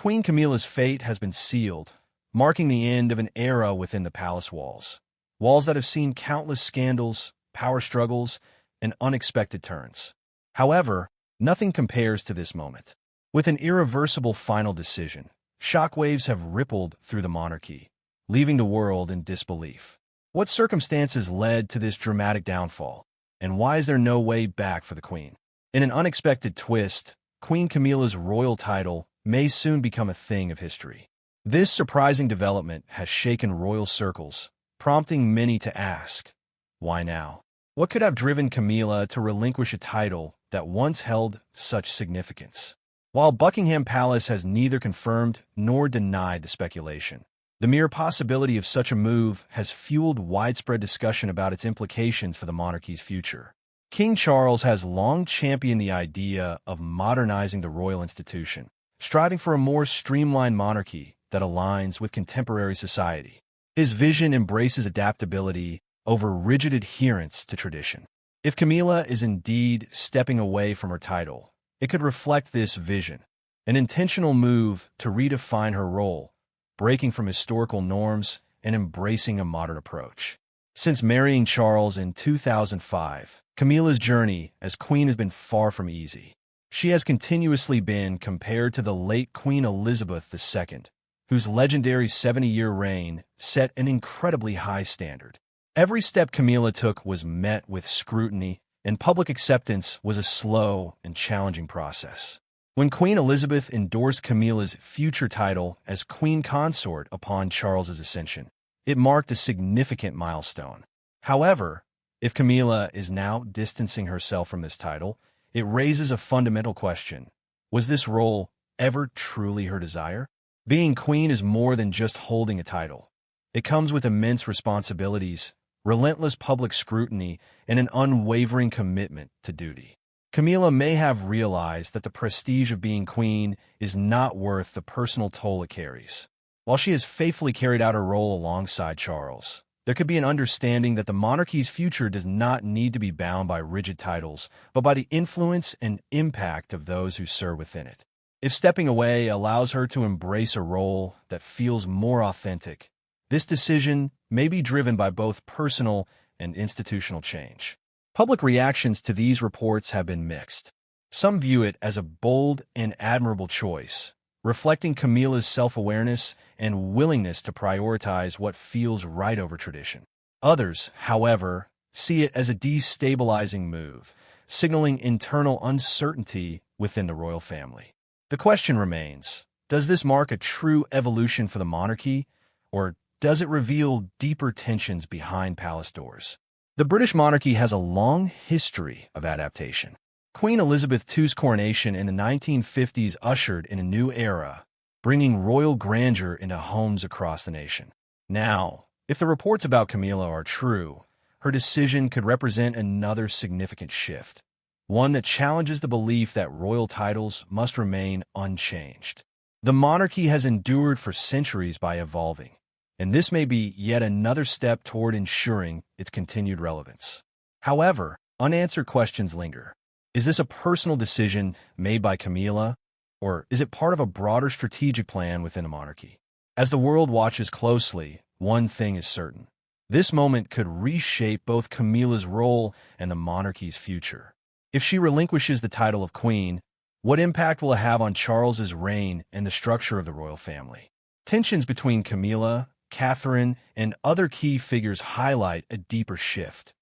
Queen Camilla's fate has been sealed, marking the end of an era within the palace walls. Walls that have seen countless scandals, power struggles, and unexpected turns. However, nothing compares to this moment. With an irreversible final decision, shockwaves have rippled through the monarchy, leaving the world in disbelief. What circumstances led to this dramatic downfall, and why is there no way back for the Queen? In an unexpected twist, Queen Camilla's royal title may soon become a thing of history. This surprising development has shaken royal circles, prompting many to ask, why now? What could have driven Camilla to relinquish a title that once held such significance? While Buckingham Palace has neither confirmed nor denied the speculation, the mere possibility of such a move has fueled widespread discussion about its implications for the monarchy's future. King Charles has long championed the idea of modernizing the royal institution, striving for a more streamlined monarchy that aligns with contemporary society. His vision embraces adaptability over rigid adherence to tradition. If Camilla is indeed stepping away from her title, it could reflect this vision, an intentional move to redefine her role, breaking from historical norms and embracing a modern approach. Since marrying Charles in 2005, Camilla's journey as queen has been far from easy. She has continuously been compared to the late Queen Elizabeth II, whose legendary 70-year reign set an incredibly high standard. Every step Camilla took was met with scrutiny, and public acceptance was a slow and challenging process. When Queen Elizabeth endorsed Camilla's future title as Queen Consort upon Charles's ascension, it marked a significant milestone. However, if Camilla is now distancing herself from this title, it raises a fundamental question. Was this role ever truly her desire? Being queen is more than just holding a title. It comes with immense responsibilities, relentless public scrutiny, and an unwavering commitment to duty. Camilla may have realized that the prestige of being queen is not worth the personal toll it carries. While she has faithfully carried out her role alongside Charles, there could be an understanding that the monarchy's future does not need to be bound by rigid titles, but by the influence and impact of those who serve within it. If stepping away allows her to embrace a role that feels more authentic, this decision may be driven by both personal and institutional change. Public reactions to these reports have been mixed. Some view it as a bold and admirable choice, reflecting Camilla's self-awareness and willingness to prioritize what feels right over tradition. Others, however, see it as a destabilizing move, signaling internal uncertainty within the royal family. The question remains, does this mark a true evolution for the monarchy, or does it reveal deeper tensions behind palace doors? The British monarchy has a long history of adaptation. Queen Elizabeth II's coronation in the 1950s ushered in a new era, bringing royal grandeur into homes across the nation. Now, if the reports about Camilla are true, her decision could represent another significant shift, one that challenges the belief that royal titles must remain unchanged. The monarchy has endured for centuries by evolving, and this may be yet another step toward ensuring its continued relevance. However, unanswered questions linger. Is this a personal decision made by Camilla, or is it part of a broader strategic plan within a monarchy? As the world watches closely, one thing is certain. This moment could reshape both Camilla's role and the monarchy's future. If she relinquishes the title of queen, what impact will it have on Charles's reign and the structure of the royal family? Tensions between Camilla, Catherine, and other key figures highlight a deeper shift,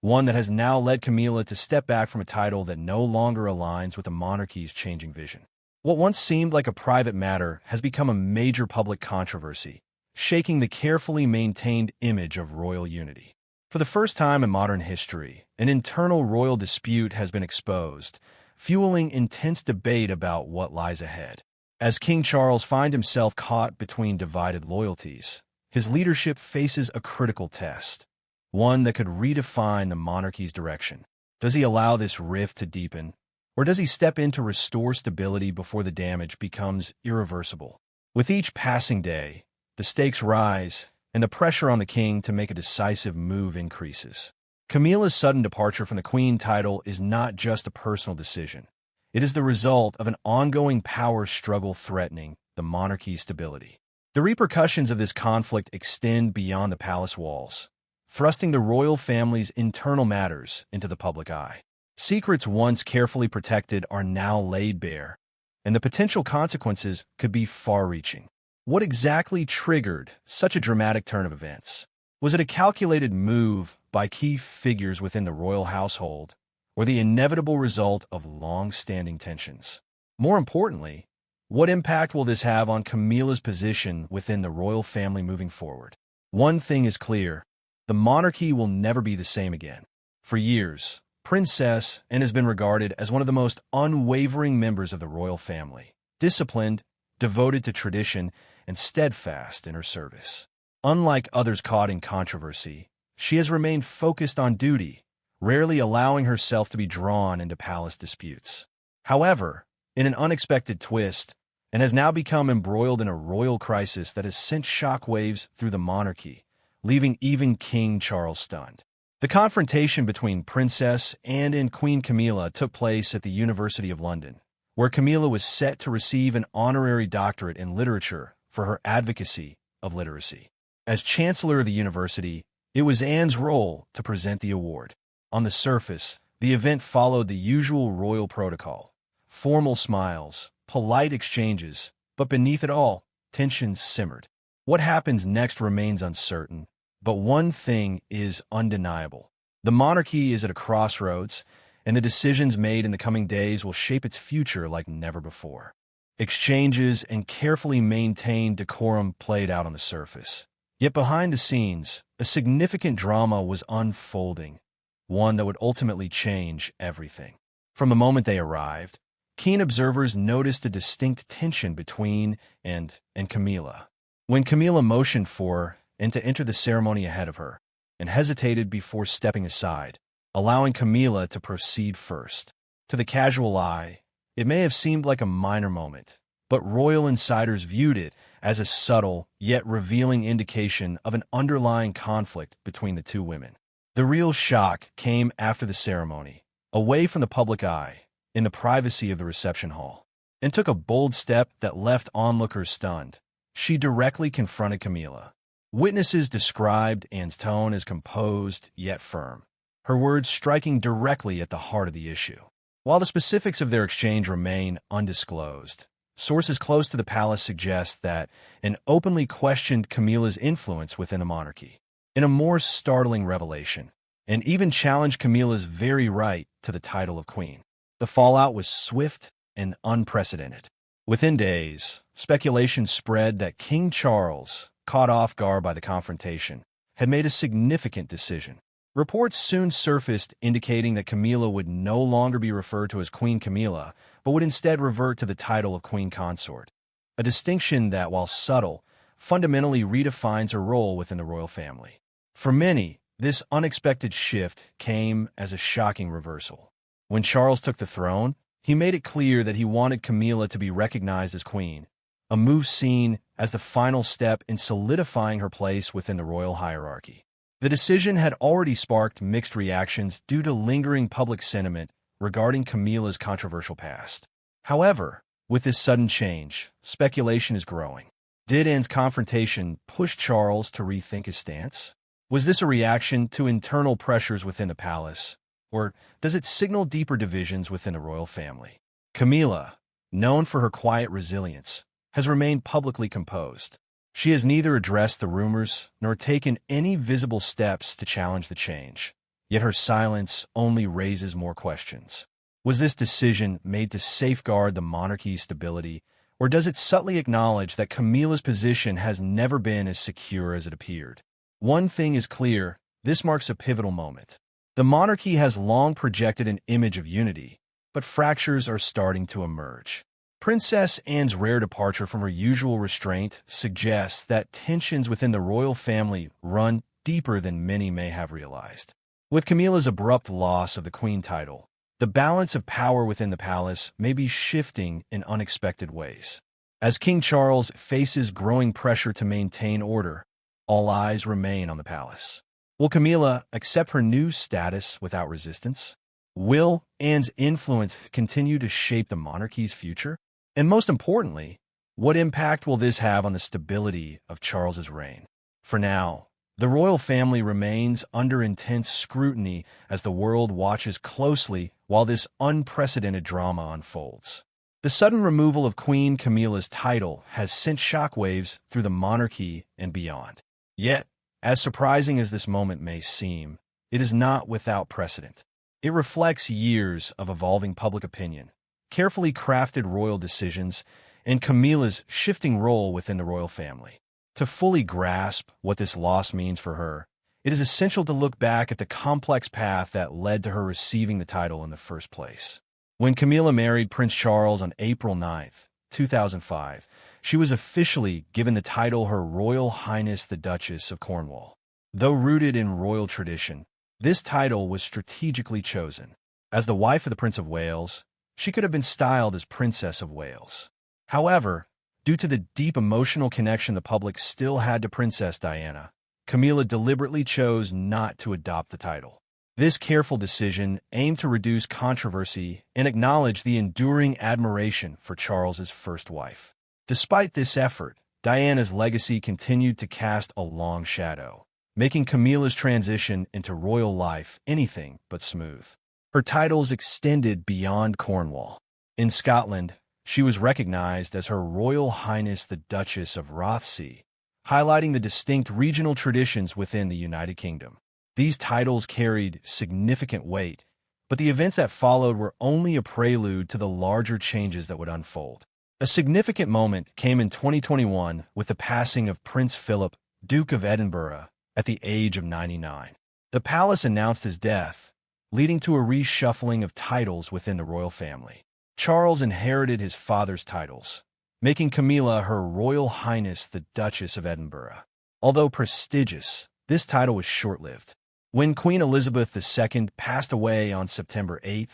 one that has now led Camilla to step back from a title that no longer aligns with the monarchy's changing vision. What once seemed like a private matter has become a major public controversy, shaking the carefully maintained image of royal unity. For the first time in modern history, an internal royal dispute has been exposed, fueling intense debate about what lies ahead. As King Charles finds himself caught between divided loyalties, his leadership faces a critical test, one that could redefine the monarchy's direction. Does he allow this rift to deepen, or does he step in to restore stability before the damage becomes irreversible? With each passing day, the stakes rise, and the pressure on the king to make a decisive move increases. Camilla's sudden departure from the queen title is not just a personal decision. It is the result of an ongoing power struggle threatening the monarchy's stability. The repercussions of this conflict extend beyond the palace walls, thrusting the royal family's internal matters into the public eye. Secrets once carefully protected are now laid bare, and the potential consequences could be far-reaching. What exactly triggered such a dramatic turn of events? Was it a calculated move by key figures within the royal household, or the inevitable result of long-standing tensions? More importantly, what impact will this have on Camilla's position within the royal family moving forward? One thing is clear: the monarchy will never be the same again. For years, Princess Anne has been regarded as one of the most unwavering members of the royal family, disciplined, devoted to tradition, and steadfast in her service. Unlike others caught in controversy, she has remained focused on duty, rarely allowing herself to be drawn into palace disputes. However, in an unexpected twist, Anne has now become embroiled in a royal crisis that has sent shockwaves through the monarchy, leaving even King Charles stunned. The confrontation between Princess Anne and Queen Camilla took place at the University of London, where Camilla was set to receive an honorary doctorate in literature for her advocacy of literacy. As Chancellor of the university, it was Anne's role to present the award. On the surface, the event followed the usual royal protocol: formal smiles, polite exchanges, but beneath it all, tensions simmered. What happens next remains uncertain, but one thing is undeniable: the monarchy is at a crossroads, and the decisions made in the coming days will shape its future like never before. Exchanges and carefully maintained decorum played out on the surface. Yet behind the scenes, a significant drama was unfolding, one that would ultimately change everything. From the moment they arrived, keen observers noticed a distinct tension between Anne and Camilla. When Camilla motioned for Anne to enter the ceremony ahead of her, and hesitated before stepping aside, allowing Camilla to proceed first. To the casual eye, it may have seemed like a minor moment, but royal insiders viewed it as a subtle yet revealing indication of an underlying conflict between the two women. The real shock came after the ceremony, away from the public eye, in the privacy of the reception hall, and took a bold step that left onlookers stunned. She directly confronted Camilla. Witnesses described Anne's tone as composed yet firm, her words striking directly at the heart of the issue. While the specifics of their exchange remain undisclosed, sources close to the palace suggest that Anne openly questioned Camilla's influence within the monarchy. In a more startling revelation, Anne even challenged Camilla's very right to the title of queen. The fallout was swift and unprecedented. Within days, speculation spread that King Charles, caught off guard by the confrontation, had made a significant decision. Reports soon surfaced indicating that Camilla would no longer be referred to as Queen Camilla, but would instead revert to the title of Queen Consort, a distinction that, while subtle, fundamentally redefines her role within the royal family. For many, this unexpected shift came as a shocking reversal. When Charles took the throne, he made it clear that he wanted Camilla to be recognized as queen, a move seen as the final step in solidifying her place within the royal hierarchy. The decision had already sparked mixed reactions due to lingering public sentiment regarding Camilla's controversial past. However, with this sudden change, speculation is growing. Did Anne's confrontation push Charles to rethink his stance? Was this a reaction to internal pressures within the palace, or does it signal deeper divisions within the royal family? Camilla, known for her quiet resilience, has remained publicly composed. She has neither addressed the rumors nor taken any visible steps to challenge the change, yet her silence only raises more questions. Was this decision made to safeguard the monarchy's stability, or does it subtly acknowledge that Camilla's position has never been as secure as it appeared? One thing is clear: this marks a pivotal moment. The monarchy has long projected an image of unity, but fractures are starting to emerge. Princess Anne's rare departure from her usual restraint suggests that tensions within the royal family run deeper than many may have realized. With Camilla's abrupt loss of the queen title, the balance of power within the palace may be shifting in unexpected ways. As King Charles faces growing pressure to maintain order, all eyes remain on the palace. Will Camilla accept her new status without resistance? Will Anne's influence continue to shape the monarchy's future? And most importantly, What impact will this have on the stability of Charles's reign? For now, the royal family remains under intense scrutiny as the world watches closely while this unprecedented drama unfolds. The sudden removal of Queen Camilla's title has sent shockwaves through the monarchy and beyond. Yet, as surprising as this moment may seem, it is not without precedent. It reflects years of evolving public opinion, carefully crafted royal decisions, and Camilla's shifting role within the royal family. To fully grasp what this loss means for her, it is essential to look back at the complex path that led to her receiving the title in the first place. When Camilla married Prince Charles on April 9, 2005, she was officially given the title Her Royal Highness the Duchess of Cornwall. Though rooted in royal tradition, this title was strategically chosen. As the wife of the Prince of Wales, she could have been styled as Princess of Wales. However, due to the deep emotional connection the public still had to Princess Diana, Camilla deliberately chose not to adopt the title. This careful decision aimed to reduce controversy and acknowledge the enduring admiration for Charles's first wife. Despite this effort, Diana's legacy continued to cast a long shadow, making Camilla's transition into royal life anything but smooth. Her titles extended beyond Cornwall. In Scotland, she was recognized as Her Royal Highness the Duchess of Rothesay, highlighting the distinct regional traditions within the United Kingdom. These titles carried significant weight, but the events that followed were only a prelude to the larger changes that would unfold. A significant moment came in 2021 with the passing of Prince Philip, Duke of Edinburgh, at the age of 99. The palace announced his death, leading to a reshuffling of titles within the royal family. Charles inherited his father's titles, making Camilla Her Royal Highness the Duchess of Edinburgh. Although prestigious, this title was short-lived. When Queen Elizabeth II passed away on September 8,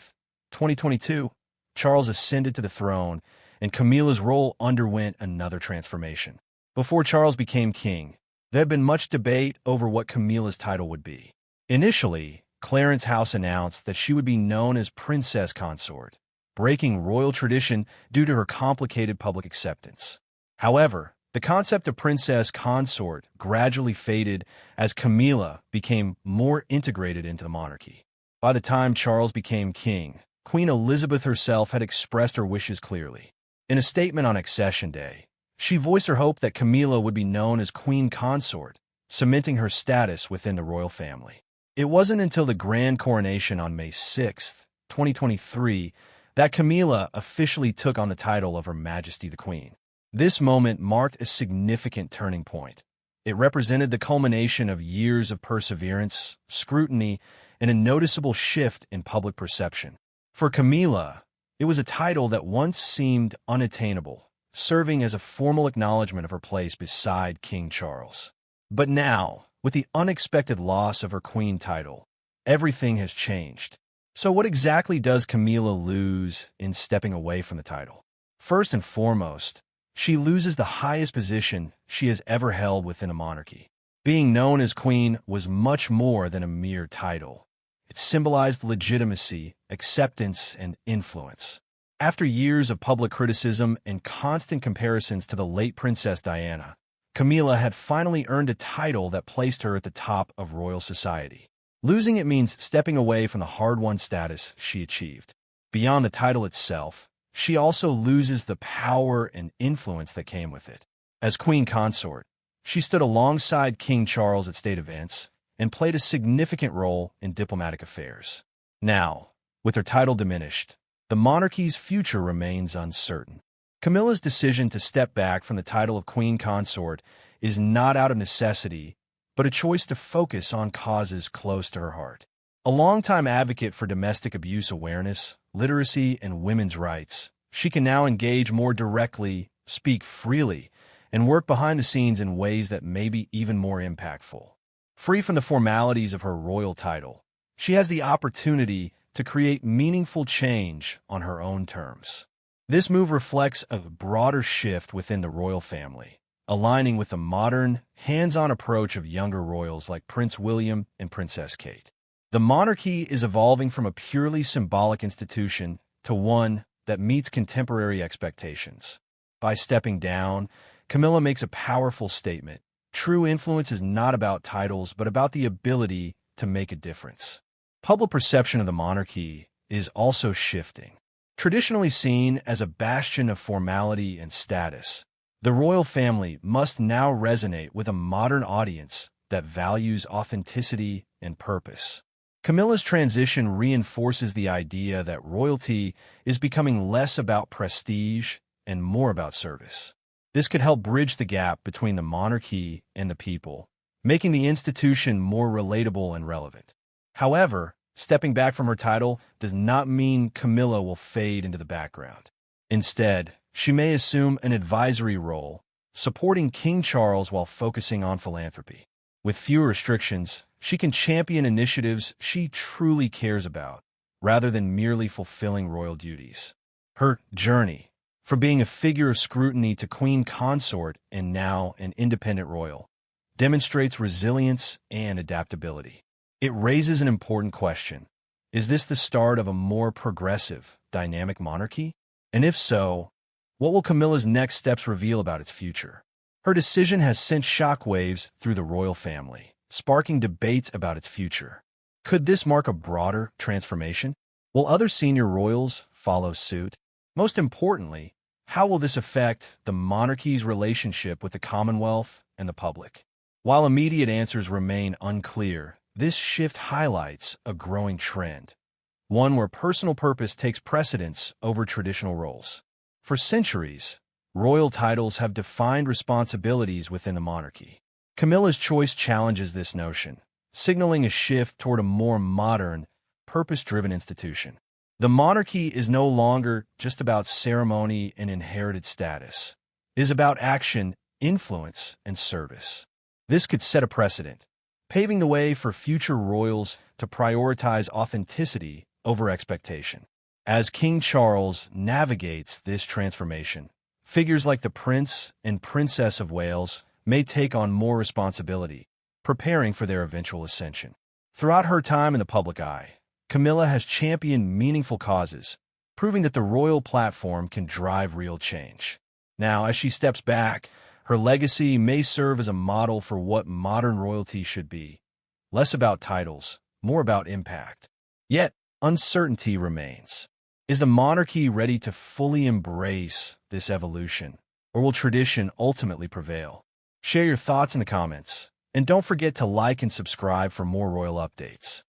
2022, Charles ascended to the throne, and Camilla's role underwent another transformation. Before Charles became king, there had been much debate over what Camilla's title would be. Initially, Clarence House announced that she would be known as Princess Consort, breaking royal tradition due to her complicated public acceptance. However, the concept of Princess Consort gradually faded as Camilla became more integrated into the monarchy. By the time Charles became king, Queen Elizabeth herself had expressed her wishes clearly. In a statement on Accession Day, she voiced her hope that Camilla would be known as Queen Consort, cementing her status within the royal family. It wasn't until the grand coronation on May 6, 2023, that Camilla officially took on the title of Her Majesty the Queen. This moment marked a significant turning point. It represented the culmination of years of perseverance, scrutiny, and a noticeable shift in public perception. For Camilla, it was a title that once seemed unattainable, serving as a formal acknowledgement of her place beside King Charles. But now, with the unexpected loss of her queen title, everything has changed. So what exactly does Camilla lose in stepping away from the title? First and foremost, she loses the highest position she has ever held within a monarchy. Being known as queen was much more than a mere title. It symbolized legitimacy, acceptance, and influence. After years of public criticism and constant comparisons to the late Princess Diana, Camilla had finally earned a title that placed her at the top of royal society. Losing it means stepping away from the hard-won status she achieved. Beyond the title itself, she also loses the power and influence that came with it. As Queen Consort, she stood alongside King Charles at state events and played a significant role in diplomatic affairs. Now, with her title diminished, the monarchy's future remains uncertain. Camilla's decision to step back from the title of Queen Consort is not out of necessity, but a choice to focus on causes close to her heart. A longtime advocate for domestic abuse awareness, literacy, and women's rights, she can now engage more directly, speak freely, and work behind the scenes in ways that may be even more impactful. Free from the formalities of her royal title, she has the opportunity to create meaningful change on her own terms. This move reflects a broader shift within the royal family, aligning with the modern, hands-on approach of younger royals like Prince William and Princess Kate. The monarchy is evolving from a purely symbolic institution to one that meets contemporary expectations. By stepping down, Camilla makes a powerful statement. True influence is not about titles, but about the ability to make a difference. Public perception of the monarchy is also shifting. Traditionally seen as a bastion of formality and status, the royal family must now resonate with a modern audience that values authenticity and purpose. Camilla's transition reinforces the idea that royalty is becoming less about prestige and more about service. This could help bridge the gap between the monarchy and the people, making the institution more relatable and relevant. However, stepping back from her title does not mean Camilla will fade into the background. Instead, she may assume an advisory role, supporting King Charles while focusing on philanthropy. With fewer restrictions, she can champion initiatives she truly cares about, rather than merely fulfilling royal duties. Her journey, from being a figure of scrutiny to queen consort and now an independent royal, demonstrates resilience and adaptability. It raises an important question. Is this the start of a more progressive, dynamic monarchy? And if so, what will Camilla's next steps reveal about its future? Her decision has sent shockwaves through the royal family, sparking debates about its future. Could this mark a broader transformation? Will other senior royals follow suit? Most importantly, how will this affect the monarchy's relationship with the Commonwealth and the public? While immediate answers remain unclear, this shift highlights a growing trend, one where personal purpose takes precedence over traditional roles. For centuries, royal titles have defined responsibilities within the monarchy. Camilla's choice challenges this notion, signaling a shift toward a more modern, purpose-driven institution. The monarchy is no longer just about ceremony and inherited status. It is about action, influence, and service. This could set a precedent, paving the way for future royals to prioritize authenticity over expectation. As King Charles navigates this transformation, figures like the Prince and Princess of Wales may take on more responsibility, preparing for their eventual ascension. Throughout her time in the public eye, Camilla has championed meaningful causes, proving that the royal platform can drive real change. Now, as she steps back, her legacy may serve as a model for what modern royalty should be, less about titles, more about impact. Yet, uncertainty remains. Is the monarchy ready to fully embrace this evolution, or will tradition ultimately prevail? Share your thoughts in the comments, and don't forget to like and subscribe for more royal updates.